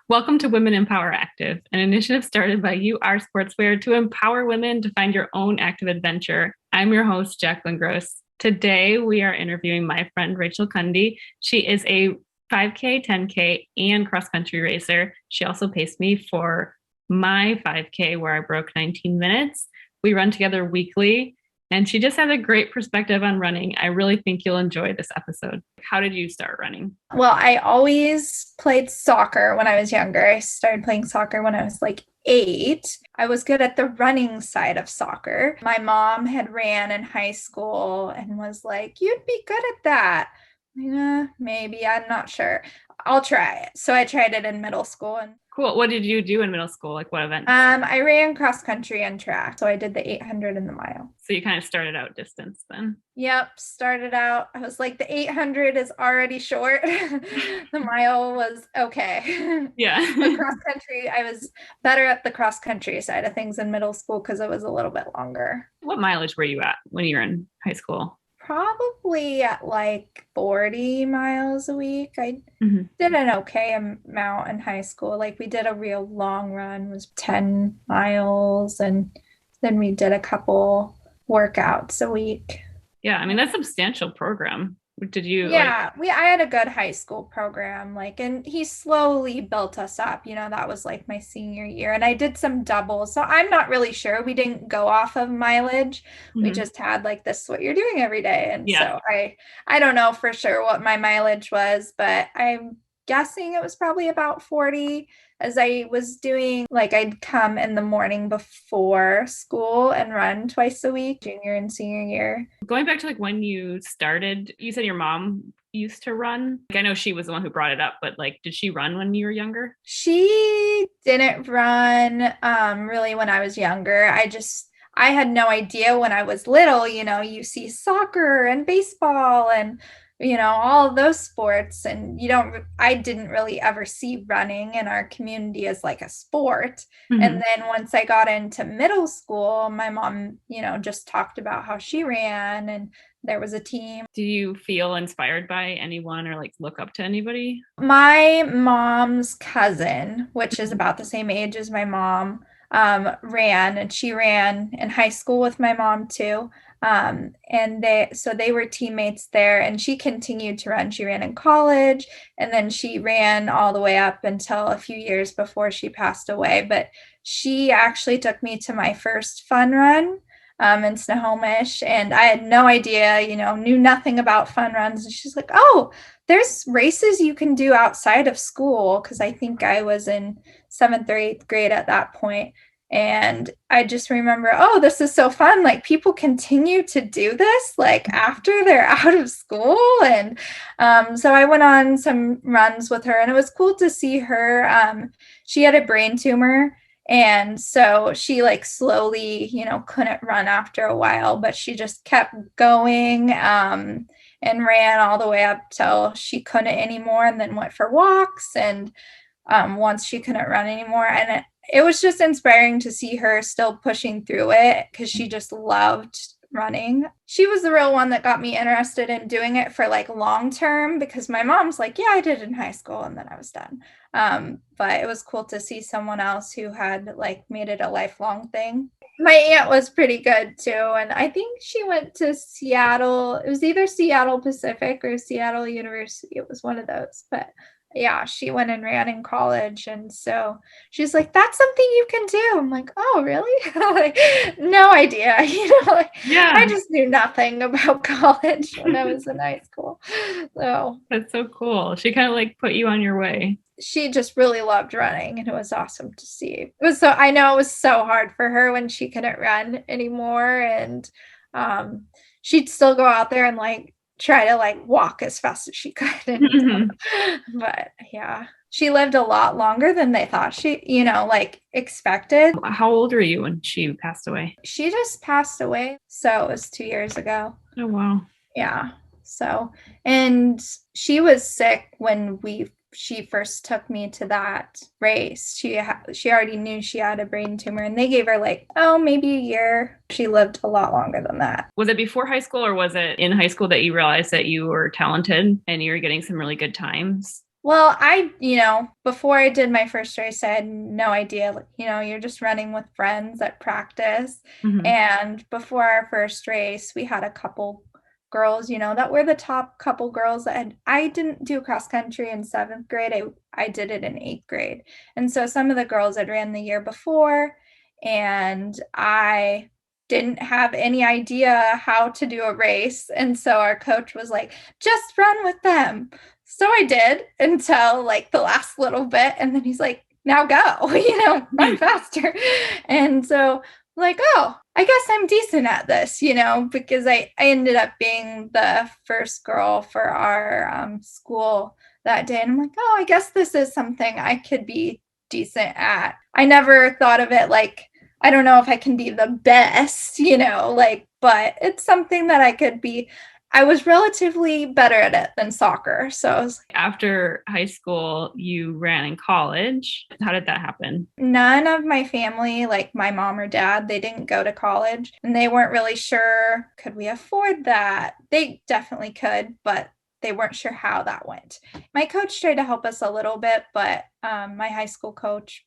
Welcome to Women Empower Active, an initiative started by You Are Sportswear to empower women to find your own active adventure. I'm your host, Jacalyn Gross. Today, we are interviewing my friend, Rachel Cundy. She is a 5K, 10K, and cross-country racer. She also paced me for my 5K, where I broke 19 minutes. We run together weekly, and she just has a great perspective on running. I really think you'll enjoy this episode. How did you start running? Well, I always played soccer when I was younger. I started playing soccer when I was like 8. I was good at the running side of soccer. My mom had ran in high school and was like, "You'd be good at that." Maybe, I'm not sure. I'll try it. So I tried it in middle school. And Cool. What did you do in middle school? Like what event? I ran cross country and track. So I did the 800 and the mile. So you kind of started out distance then. Yep, started out. I was like, the 800 is already short. The mile was okay. Yeah. The cross country, I was better at the cross country side of things in middle school because it was a little bit longer. What mileage were you at when you were in high school? Probably at like 40 miles a week. I did an okay amount in high school. Like we did a real long run, was 10 miles, and then we did a couple workouts a week. Yeah, I mean that's a substantial program. Did you I had a good high school program, and he slowly built us up. That was like my senior year, and I did some doubles. So I'm not really sure. We didn't go off of mileage. We just had like, this is what you're doing every day. And so I don't know for sure what my mileage was, but I'm guessing it was probably about 40. As I was doing, I'd come in the morning before school and run twice a week, junior and senior year. Going back to like when you started, you said your mom used to run. I know she was the one who brought it up, but did she run when you were younger? She didn't run really when I was younger. I had no idea when I was little. You see soccer and baseball and all of those sports, and I didn't really ever see running in our community as like a sport. And then once I got into middle school, my mom, just talked about how she ran and there was a team. Do you feel inspired by anyone or look up to anybody? My mom's cousin, which is about the same age as my mom, ran, and she ran in high school with my mom too. And they were teammates there, and she continued to run. She ran in college, and then she ran all the way up until a few years before she passed away. But she actually took me to my first fun run in Snohomish, and I had no idea, knew nothing about fun runs. And she's like, "Oh, there's races you can do outside of school," because I think I was in 7th or 8th grade at that point. And I just remember, oh, this is so fun. People continue to do this after they're out of school. And so I went on some runs with her, and it was cool to see her. She had a brain tumor. And so she slowly, couldn't run after a while, but she just kept going and ran all the way up till she couldn't anymore, and then went for walks. And once she couldn't run anymore, and it was just inspiring to see her still pushing through it because she just loved running. She was the real one that got me interested in doing it for long term, because my mom's like, yeah, I did in high school and then I was done. But it was cool to see someone else who had made it a lifelong thing. My aunt was pretty good too, and I think she went to Seattle. It was either Seattle Pacific or Seattle University. It was one of those, but yeah, she went and ran in college. And so she's like, that's something you can do. I'm like, oh, really? No idea. Yeah. I just knew nothing about college when I was in high school. So that's so cool. She kind of put you on your way. She just really loved running, and it was awesome to see. I know it was so hard for her when she couldn't run anymore. And she'd still go out there and try to walk as fast as she could. But yeah, she lived a lot longer than they thought she, expected. How old were you when she passed away? She just passed away. So it was 2 years ago. Oh, wow. Yeah. So, and she was sick when she first took me to that race. She already knew she had a brain tumor, and they gave her maybe a year. She lived a lot longer than that. Was it before high school, or was it in high school that you realized that you were talented and you were getting some really good times? Well, before I did my first race, I had no idea. You're just running with friends at practice. Hmm. And before our first race, we had a couple girls, that were the top couple girls I didn't do cross country in seventh grade. I did it in eighth grade. And so some of the girls had ran the year before, and I didn't have any idea how to do a race. And so our coach was like, just run with them. So I did until like the last little bit. And then he's like, now go, run faster. And so, like, oh, I guess I'm decent at this, because I ended up being the first girl for our school that day. And I'm like, oh, I guess this is something I could be decent at. I never thought of it like, I don't know if I can be the best, but it's something that I could be. I was relatively better at it than soccer. So I was like, After high school, you ran in college. How did that happen? none of my family, like my mom or dad, they didn't go to college and they weren't really sure, could we afford that? They definitely could, but they weren't sure how that went. My coach tried to help us a little bit, but my high school coach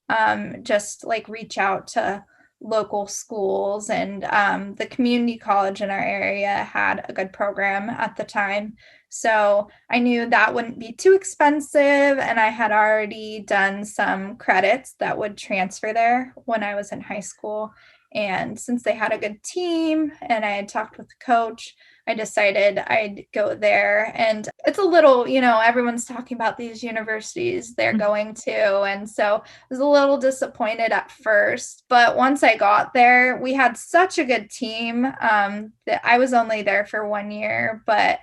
just like reach out to local schools, and the community college in our area had a good program at the time. So I knew that wouldn't be too expensive, and I had already done some credits that would transfer there when I was in high school. And since they had a good team and I had talked with the coach, I decided I'd go there. And it's a little, everyone's talking about these universities they're going to. And so I was a little disappointed at first. But once I got there, we had such a good team that I was only there for 1 year. But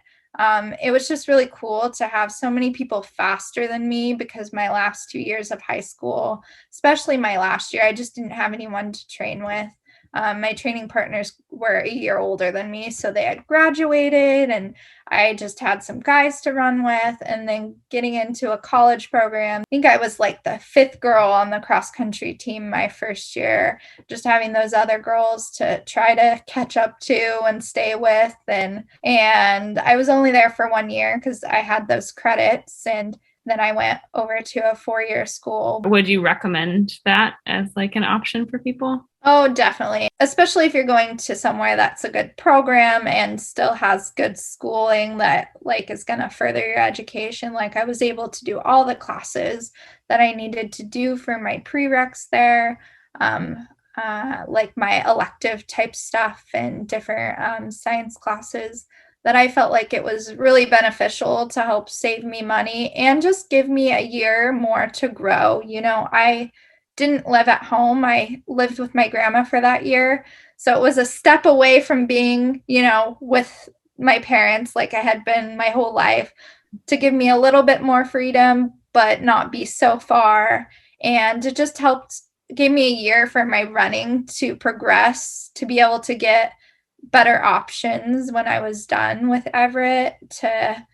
it was just really cool to have so many people faster than me, because my last 2 years of high school, especially my last year, I just didn't have anyone to train with. My training partners were a year older than me, so they had graduated, and I just had some guys to run with. And then getting into a college program, I think I was like the fifth girl on the cross country team my first year, just having those other girls to try to catch up to and stay with. And I was only there for 1 year because I had those credits, and then I went over to a 4-year school. Would you recommend that as like an option for people? Oh, definitely. Especially if you're going to somewhere that's a good program and still has good schooling that like is going to further your education. Like I was able to do all the classes that I needed to do for my prereqs there. Like my elective type stuff and different science classes, that I felt like it was really beneficial to help save me money and just give me a year more to grow. I didn't live at home. I lived with my grandma for that year. So it was a step away from being, with my parents like I had been my whole life, to give me a little bit more freedom, but not be so far. And it just gave me a year for my running to progress, to be able to get better options when I was done with Everett, to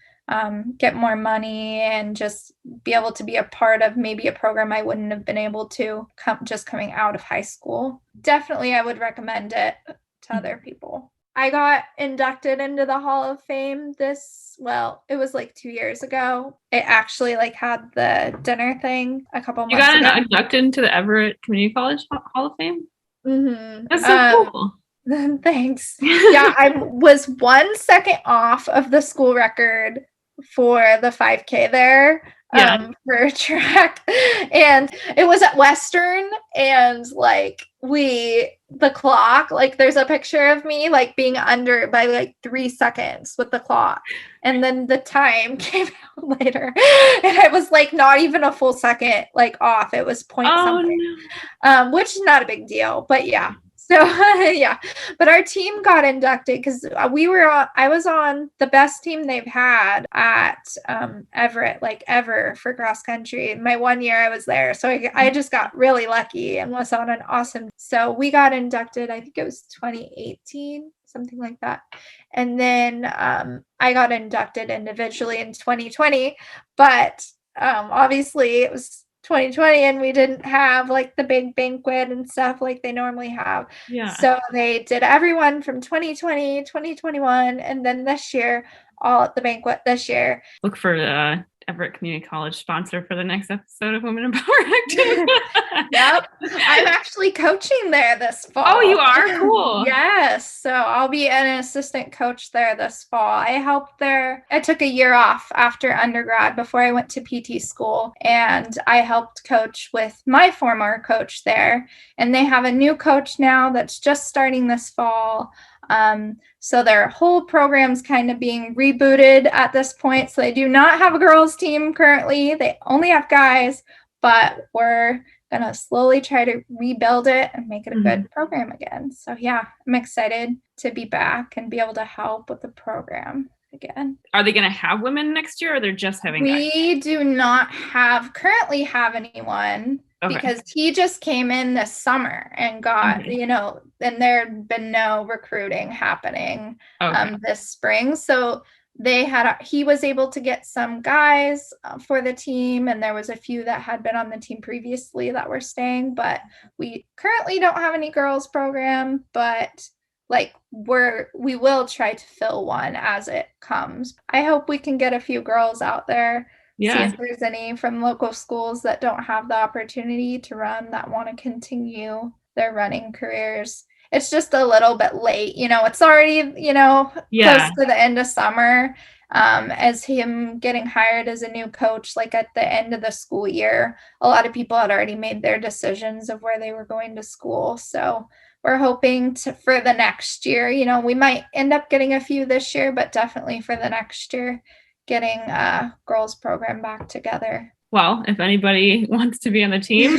get more money and just be able to be a part of maybe a program I wouldn't have been able to just coming out of high school. Definitely, I would recommend it to other people. I got inducted into the Hall of Fame it was like 2 years ago. It actually like had the dinner thing a couple months ago. You got inducted into the Everett Community College Hall of Fame? Mm-hmm. That's so cool. Thanks. Yeah, I was 1 second off of the school record for the 5K there, for track. And it was at Western, and like the clock, like there's a picture of me like being under by like 3 seconds with the clock. And then the time came out later. And I was like not even a full second like off. It was point something. No. Which is not a big deal, but yeah. So yeah, but our team got inducted because I was on the best team they've had at Everett, like ever, for cross country. My 1 year I was there. So I just got really lucky and was on an awesome. So we got inducted, I think it was 2018, something like that. And then I got inducted individually in 2020, but obviously it was 2020 and we didn't have like the big banquet and stuff like they normally have. Yeah. So they did everyone from 2020, 2021, and then this year all at the banquet this year. Look for Everett Community College sponsor for the next episode of Women in Power Active. Yep. I'm actually coaching there this fall. Oh, you are? Cool. Yes. So I'll be an assistant coach there this fall. I helped there. I took a year off after undergrad before I went to PT school, and I helped coach with my former coach there. And they have a new coach now that's just starting this fall. So their whole program's kind of being rebooted at this point. So they do not have a girls team currently. They only have guys, but we're going to slowly try to rebuild it and make it a good program again. So yeah, I'm excited to be back and be able to help with the program again. Are they going to have women next year, or they're just having guys? We do not currently have anyone. Okay. Because he just came in this summer and got, and there had been no recruiting happening this spring. So he was able to get some guys for the team, and there was a few that had been on the team previously that were staying, but we currently don't have any girls program, but we will try to fill one as it comes. I hope we can get a few girls out there. Yeah. See if there's any from local schools that don't have the opportunity to run that want to continue their running careers. It's just a little bit late. It's already, close to the end of summer. As him getting hired as a new coach, at the end of the school year, a lot of people had already made their decisions of where they were going to school. So we're hoping for the next year, we might end up getting a few this year, but definitely for the next year, getting a girls program back together. Well, if anybody wants to be on the team,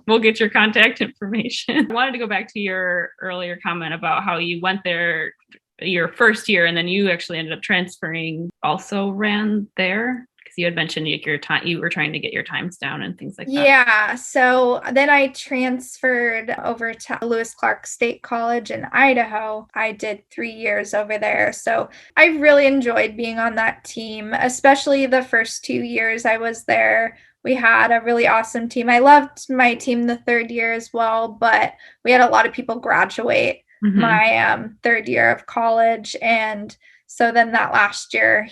we'll get your contact information. I wanted to go back to your earlier comment about how you went there your first year and then you actually ended up transferring, also ran there. You had mentioned you were trying to get your times down and things like that. Yeah. So then I transferred over to Lewis Clark State College in Idaho. I did 3 years over there. So I really enjoyed being on that team, especially the first 2 years I was there. We had a really awesome team. I loved my team the third year as well, but we had a lot of people graduate my third year of college. And so then that last year,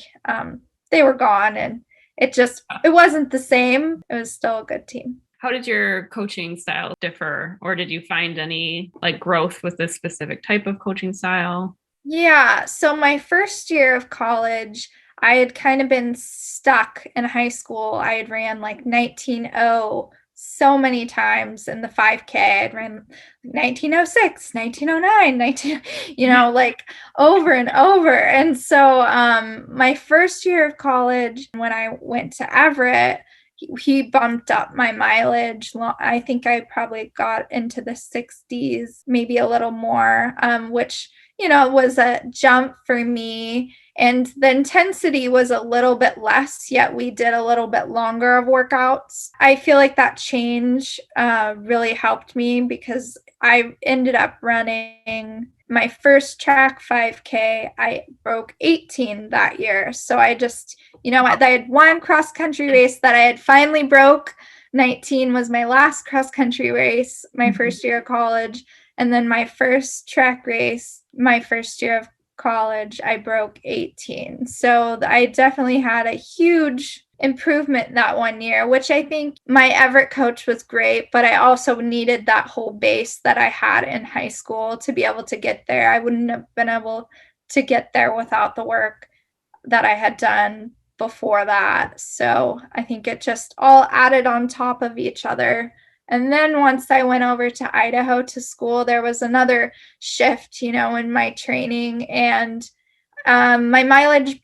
they were gone, and it wasn't the same. It was still a good team. How did your coaching style differ, or did you find any growth with this specific type of coaching style? Yeah. So my first year of college, I had kind of been stuck in high school. I had ran 19.0 so many times in the 5K. I'd ran 1906, 1909, over and over. And so my first year of college, when I went to Everett, he bumped up my mileage. I think I probably got into the 60s, maybe a little more, which, was a jump for me. And the intensity was a little bit less, yet we did a little bit longer of workouts. I feel like that change really helped me because I ended up running my first track 5K. I broke 18 that year. So I just, I had one cross country race that I had finally broke. 19 was my last cross country race, my first year of college. And then my first track race, my first year of college, I broke 18. So I definitely had a huge improvement that 1 year, which I think my Everett coach was great, but I also needed that whole base that I had in high school to be able to get there. I wouldn't have been able to get there without the work that I had done before that. So I think it just all added on top of each other. And then once I went over to Idaho to school, there was another shift, in my training, and my mileage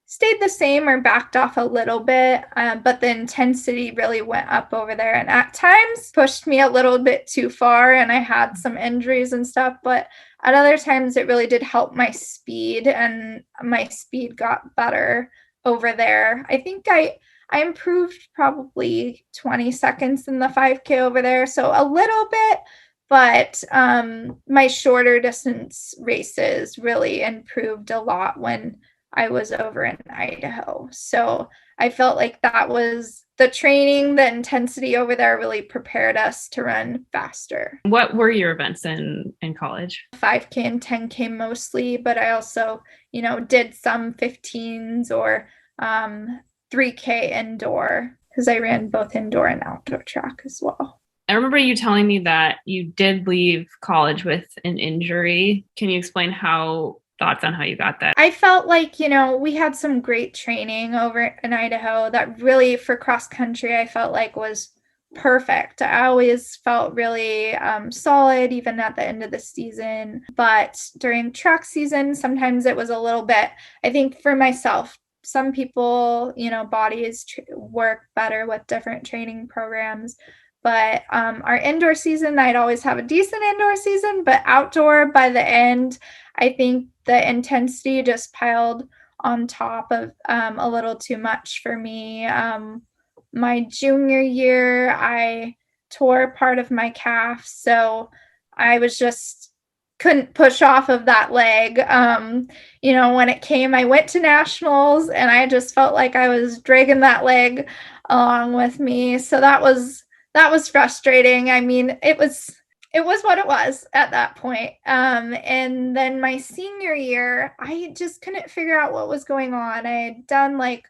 stayed the same or backed off a little bit, but the intensity really went up over there, and at times pushed me a little bit too far, and I had some injuries and stuff, but at other times it really did help my speed, and my speed got better over there. I think I improved probably 20 seconds in the 5K over there. So a little bit, but my shorter distance races really improved a lot when I was over in Idaho. So I felt like that was the training, the intensity over there really prepared us to run faster. What were your events in college? 5K and 10K mostly, but I also, did some 15s or 3K indoor because I ran both indoor and outdoor track as well. I remember you telling me that you did leave college with an injury. Can you explain thoughts on how you got that? I felt like, we had some great training over in Idaho that really for cross country, I felt like was perfect. I always felt really solid, even at the end of the season. But during track season, sometimes it was a little bit, I think for myself, some people, bodies work better with different training programs. But our indoor season, I'd always have a decent indoor season, but outdoor by the end, I think the intensity just piled on top of a little too much for me. My junior year, I tore part of my calf, so I was just couldn't push off of that leg. When it came, I went to nationals and I just felt like I was dragging that leg along with me. So that was frustrating. I mean, it was what it was at that point. And then my senior year, I just couldn't figure out what was going on. I had done like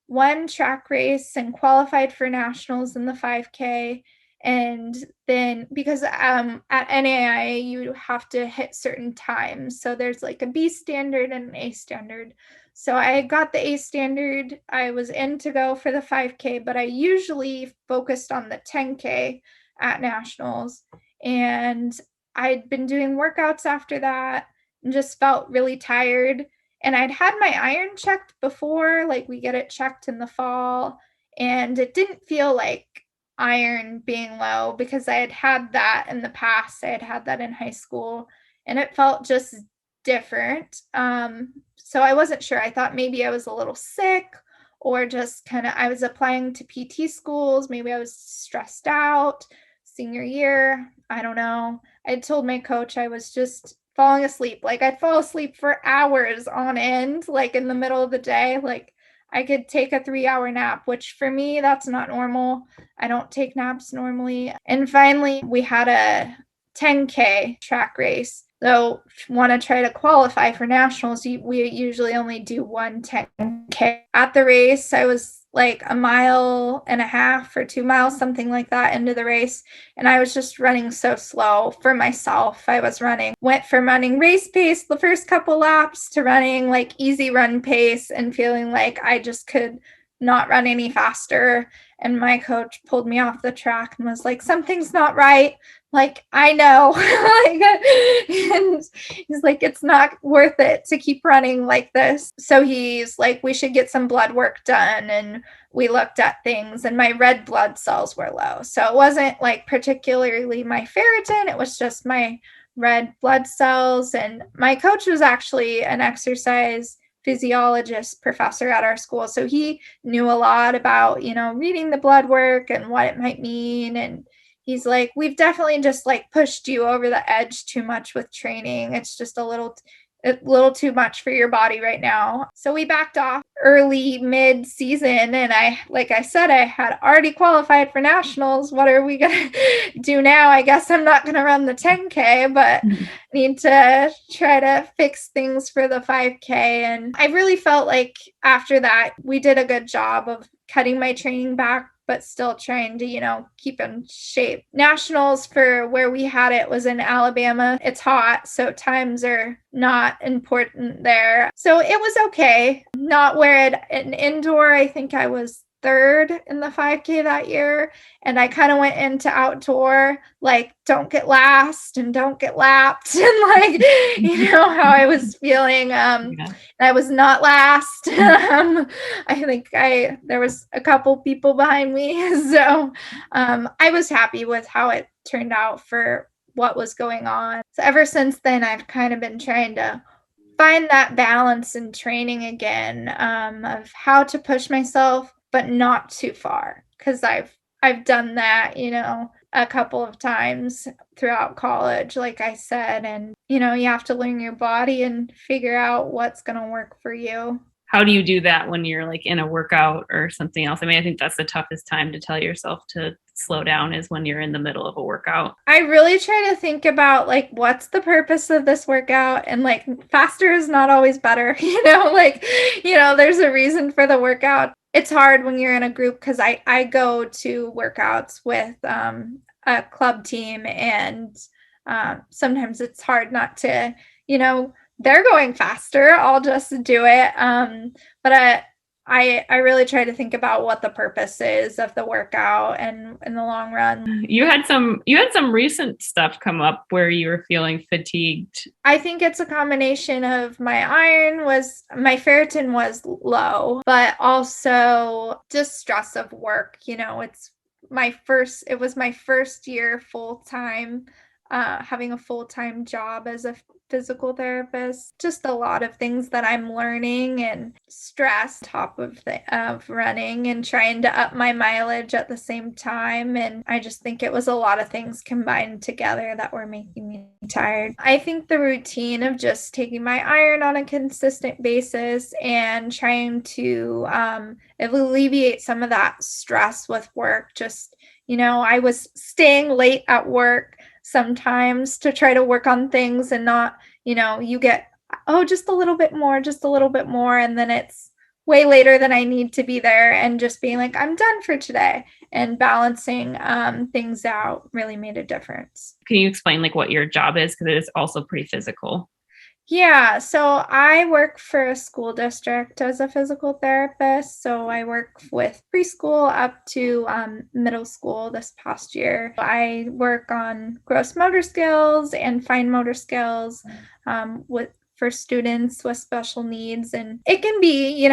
one track race and qualified for nationals in the 5K. And then because at NAIA, you have to hit certain times. So there's like a B standard and an A standard. So I got the A standard. I was in to go for the 5K, but I usually focused on the 10K at nationals. And I'd been doing workouts after that and just felt really tired. And I'd had my iron checked before, like we get it checked in the fall, and it didn't feel like iron being low because I had that in the past. I had that in high school, and it felt just different. So I wasn't sure. I thought maybe I was a little sick or just kind of I was applying to PT schools. Maybe I was stressed out senior year. I don't know. I told my coach I was just falling asleep. Like I'd fall asleep for hours on end, like in the middle of the day. Like I could take a 3-hour nap, which for me, that's not normal. I don't take naps normally. And finally, we had a 10K track race. So want to try to qualify for nationals, we usually only do one 10K. At the race, I was like 1.5 miles or 2 miles, something like that into the race. And I was just running so slow for myself. Went from running race pace the first couple laps to running like easy run pace and feeling like I just could not run any faster. And my coach pulled me off the track and was like, something's not right. Like, I know. And he's like, it's not worth it to keep running like this. So he's like, we should get some blood work done. And we looked at things and my red blood cells were low. So it wasn't like particularly my ferritin. It was just my red blood cells. And my coach was actually an exercise physiologist professor at our school. So he knew a lot about, reading the blood work and what it might mean. And he's like, we've definitely just like pushed you over the edge too much with training. It's just a little too much for your body right now. So we backed off early mid season. And like I said, I had already qualified for nationals. What are we going to do now? I guess I'm not going to run the 10K, but need to try to fix things for the 5K. And I really felt like after that, we did a good job of cutting my training back, but still trying to, keep in shape. Nationals for where we had it was in Alabama. It's hot, so times are not important there. So it was okay. Not where in indoor, I think I was third in the 5K that year. And I kind of went into outdoor, like, don't get last and don't get lapped. And like, how I was feeling. I was not last. I think there was a couple people behind me. So I was happy with how it turned out for what was going on. So ever since then, I've kind of been trying to find that balance in training again, of how to push myself, but not too far. Because I've done that, a couple of times throughout college, like I said, and you have to learn your body and figure out what's going to work for you. how do you do that when you're like in a workout or something else? I mean, I think that's the toughest time to tell yourself to slow down is when you're in the middle of a workout. I really try to think about like what's the purpose of this workout, and like faster is not always better, like there's a reason for the workout. It's hard when you're in a group because I go to workouts with a club team, and sometimes it's hard not to, they're going faster, I'll just do it. But I really try to think about what the purpose is of the workout and in the long run. You had some recent stuff come up where you were feeling fatigued. I think it's a combination of my ferritin was low, but also just stress of work. It was my first year full time, having a full-time job as a physical therapist. Just a lot of things that I'm learning, and stress top of running and trying to up my mileage at the same time. And I just think it was a lot of things combined together that were making me tired. I think the routine of just taking my iron on a consistent basis and trying to alleviate some of that stress with work. Just, I was staying late at work sometimes to try to work on things, and not, you get, just a little bit more, and then it's way later than I need to be there, and just being like, I'm done for today, and balancing things out really made a difference. Can you explain like what your job is? Because it is also pretty physical. Yeah, so I work for a school district as a physical therapist. So I work with preschool up to middle school this past year. I work on gross motor skills and fine motor skills for students with special needs. And it can be,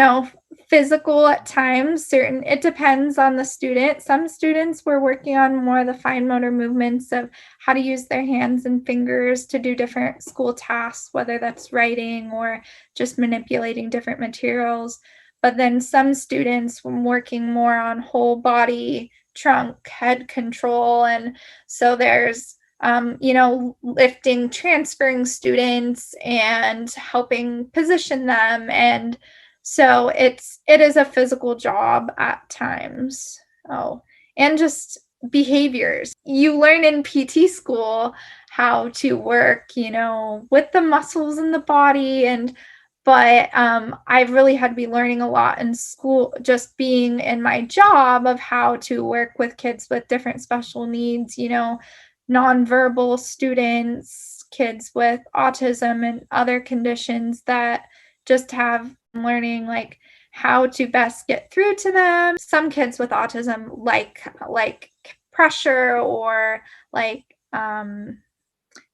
physical at times. It depends on the student. Some students were working on more of the fine motor movements of how to use their hands and fingers to do different school tasks, whether that's writing or just manipulating different materials. But then some students were working more on whole body, trunk, head control. And so there's lifting, transferring students and helping position them. And so it is a physical job at times. Oh, and just behaviors. You learn in PT school how to work, with the muscles in the body, but I've really had to be learning a lot in school, just being in my job, of how to work with kids with different special needs, nonverbal students, kids with autism and other conditions that just have learning like how to best get through to them. Some kids with autism like pressure, or like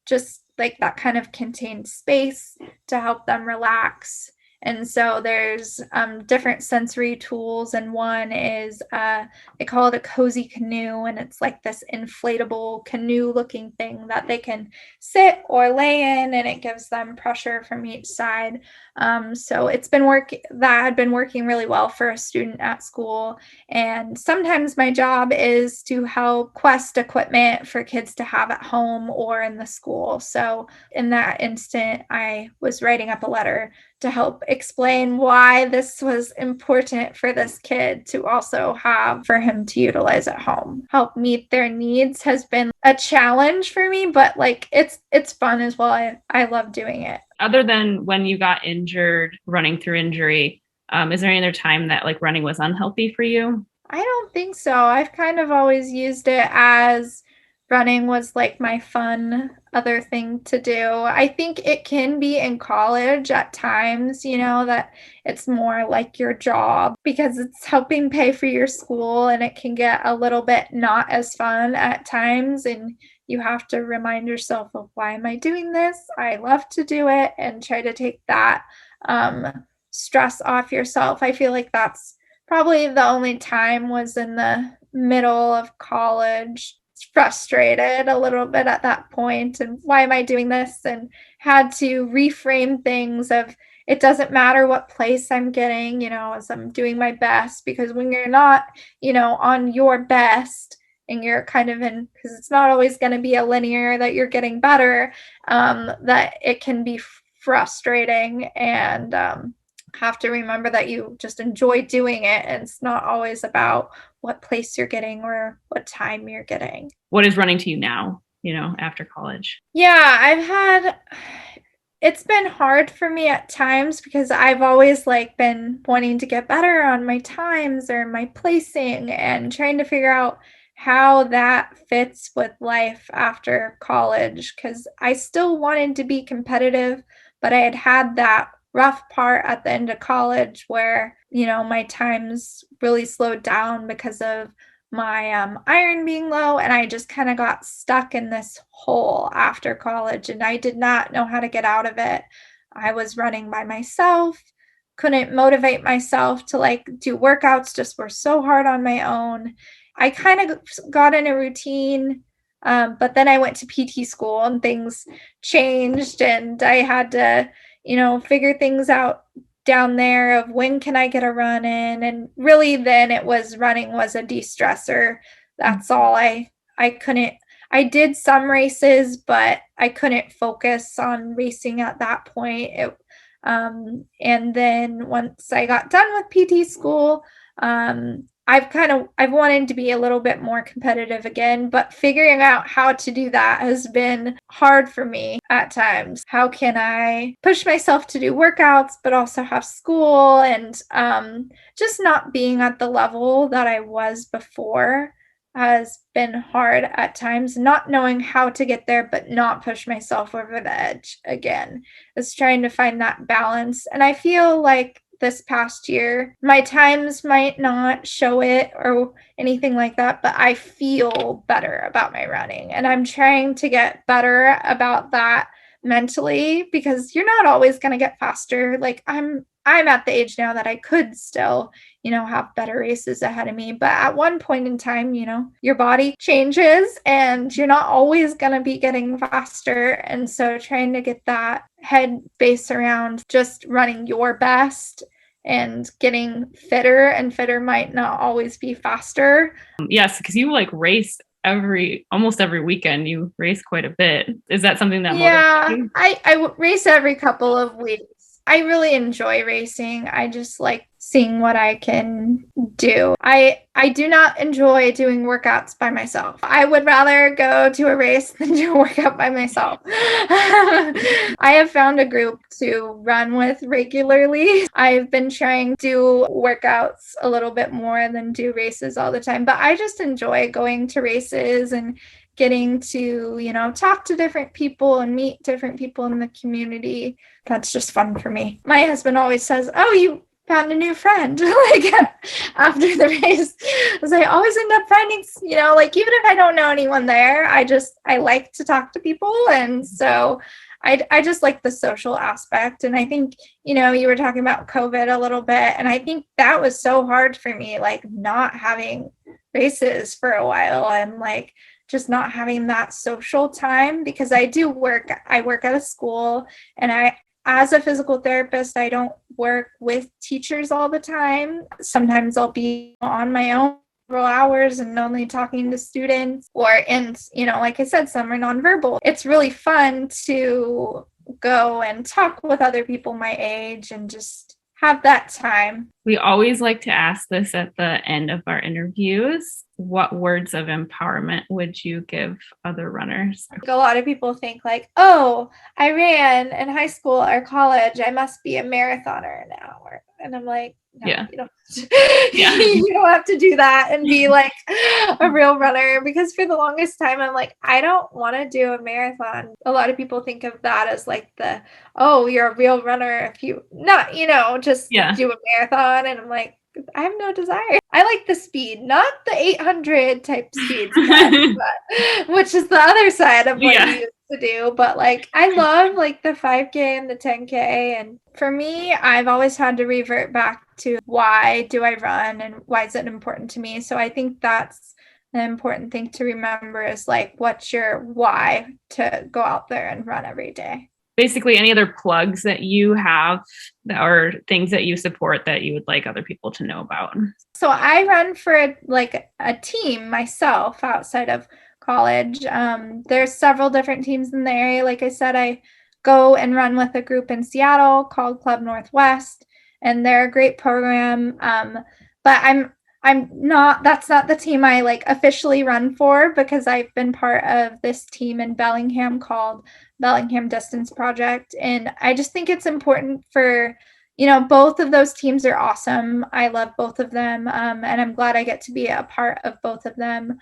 just like that kind of contained space to help them relax. And so there's different sensory tools, and one is they call it a cozy canoe, and it's like this inflatable canoe looking thing that they can sit or lay in, and it gives them pressure from each side. So that had been working really well for a student at school. And sometimes my job is to help quest equipment for kids to have at home or in the school. So in that instant, I was writing up a letter to help explain why this was important for this kid to also have for him to utilize at home. Help meet their needs has been a challenge for me, but like it's fun as well. I love doing it. Other than when you got injured, running through injury, is there any other time that like running was unhealthy for you? I don't think so. I've kind of always used it as running was like my fun other thing to do. I think it can be in college at times, that it's more like your job because it's helping pay for your school, and it can get a little bit not as fun at times. And you have to remind yourself of, why am I doing this? I love to do it, and try to take that stress off yourself. I feel like that's probably the only time was in the middle of college. Frustrated a little bit at that point, and why am I doing this, and had to reframe things of, it doesn't matter what place I'm getting, as I'm doing my best, because when you're not, on your best, and you're kind of in, because it's not always going to be a linear that you're getting better, that it can be frustrating. And have to remember that you just enjoy doing it. And it's not always about what place you're getting or what time you're getting. What is running to you now, after college? Yeah, it's been hard for me at times because I've always like been wanting to get better on my times or my placing and trying to figure out how that fits with life after college, because I still wanted to be competitive, but I had that rough part at the end of college where, my times really slowed down because of my iron being low, and I just kind of got stuck in this hole after college, and I did not know how to get out of it. I was running by myself, couldn't motivate myself to like do workouts, just were so hard on my own. I kind of got in a routine, but then I went to PT school and things changed, and I had to, figure things out down there of when can I get a run in. And really then it was running was a de-stressor. That's all. I did some races, but I couldn't focus on racing at that point. And then once I got done with PT school, I've wanted to be a little bit more competitive again, but figuring out how to do that has been hard for me at times. How can I push myself to do workouts, but also have school, and just not being at the level that I was before has been hard at times. Not knowing how to get there, but not push myself over the edge again. It's trying to find that balance. And I feel like this past year, my times might not show it or anything like that, but I feel better about my running. And I'm trying to get better about that mentally, because you're not always going to get faster. Like I'm at the age now that I could still, have better races ahead of me. But at one point in time, your body changes and you're not always going to be getting faster. And so trying to get that head base around just running your best and getting fitter, and fitter might not always be faster. Yes, because you like race almost every weekend. You race quite a bit. Is that something that motivates you? I race every couple of weeks. I really enjoy racing. I just like seeing what I can do. I do not enjoy doing workouts by myself. I would rather go to a race than do a workout by myself. I have found a group to run with regularly. I've been trying to do workouts a little bit more than do races all the time, but I just enjoy going to races and getting to, talk to different people and meet different people in the community. That's just fun for me. My husband always says, "Oh, you found a new friend." Like after the race, because I always end up finding, like even if I don't know anyone there, I like to talk to people. And so I just like the social aspect. And I think, you were talking about COVID a little bit, and I think that was so hard for me, like not having races for a while and like just not having that social time, because I work at a school, and as a physical therapist, I don't work with teachers all the time. Sometimes I'll be on my own several hours and only talking to students, like I said, some are nonverbal. It's really fun to go and talk with other people my age and just have that time. We always like to ask this at the end of our interviews. What words of empowerment would you give other runners? A lot of people think like, "Oh, I ran in high school or college, I must be a marathoner now." And I'm like, "No, yeah. You don't you don't have to do that and be like a real runner." Because for the longest time, I'm like, I don't want to do a marathon. A lot of people think of that as like you're a real runner if you not, just do a marathon. And I'm like, I have no desire. I like the speed, not the 800 type speeds, but which is the other side of what you used to do. But like, I love like the 5K and the 10K. And for me, I've always had to revert back to why do I run and why is it important to me? So I think that's an important thing to remember, is like, what's your why to go out there and run every day? Basically, any other plugs that you have or things that you support that you would like other people to know about? So I run for a team myself outside of college. There's several different teams in the area. Like I said, I go and run with a group in Seattle called Club Northwest. and they're a great program. But I'm not, that's not the team I like officially run for, because I've been part of this team in Bellingham called Bellingham Distance Project. And I just think it's important for, both of those teams are awesome. I love both of them. And I'm glad I get to be a part of both of them.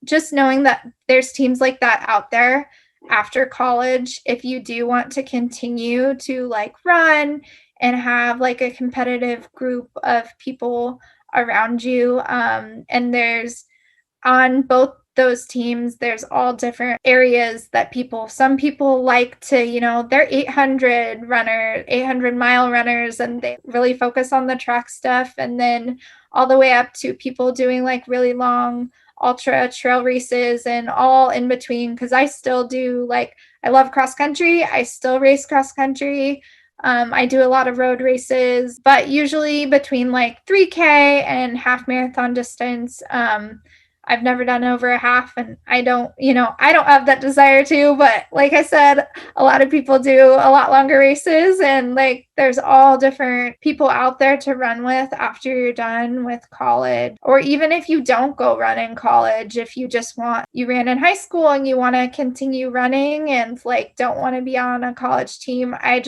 Just knowing that there's teams like that out there after college, if you do want to continue to like run and have like a competitive group of people around you. And there's on both those teams, there's all different areas that some people like to, they're 800-mile runners, and they really focus on the track stuff. And then all the way up to people doing like really long ultra trail races and all in between. Because I still do I love cross country. I still race cross country. I do a lot of road races, but usually between like 3K and half marathon distance. I've never done over a half, and I don't have that desire to, but like I said, a lot of people do a lot longer races, and like there's all different people out there to run with after you're done with college. Or even if you don't go run in college, if you ran in high school and you want to continue running and like don't want to be on a college team, I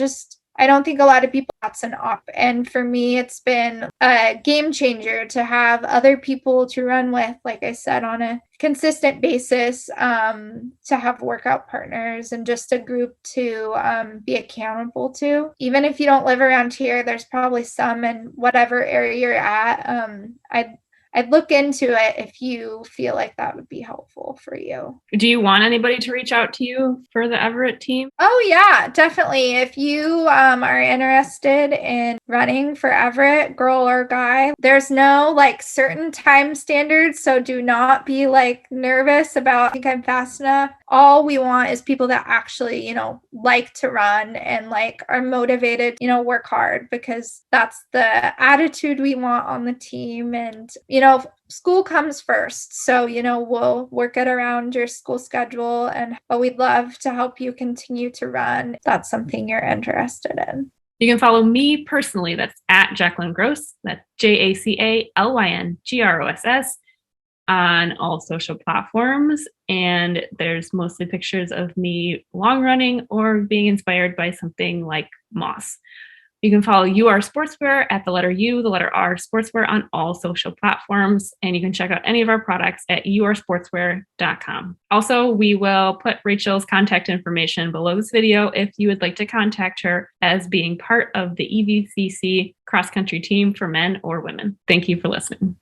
don't think a lot of people, that's an op. And for me, it's been a game changer to have other people to run with, like I said, on a consistent basis, to have workout partners and just a group to be accountable to. Even if you don't live around here, there's probably some in whatever area you're at. I'd look into it if you feel like that would be helpful for you. Do you want anybody to reach out to you for the Everett team? Oh, yeah, definitely. If you are interested in running for Everett, girl or guy, there's no like certain time standards. So do not be like nervous about, I think I'm fast enough. All we want is people that actually, like to run and like are motivated, work hard, because that's the attitude we want on the team. And, school comes first. So, we'll work it around your school schedule, but we'd love to help you continue to run if that's something you're interested in. You can follow me personally. That's at Jacalyn Gross. That's JACALYNGROSS on all social platforms. And there's mostly pictures of me long running or being inspired by something like Moss. You can follow UR Sportswear at the letter U, the letter R Sportswear on all social platforms. And you can check out any of our products at ursportswear.com. Also, we will put Rachel's contact information below this video if you would like to contact her as being part of the EVCC cross-country team for men or women. Thank you for listening.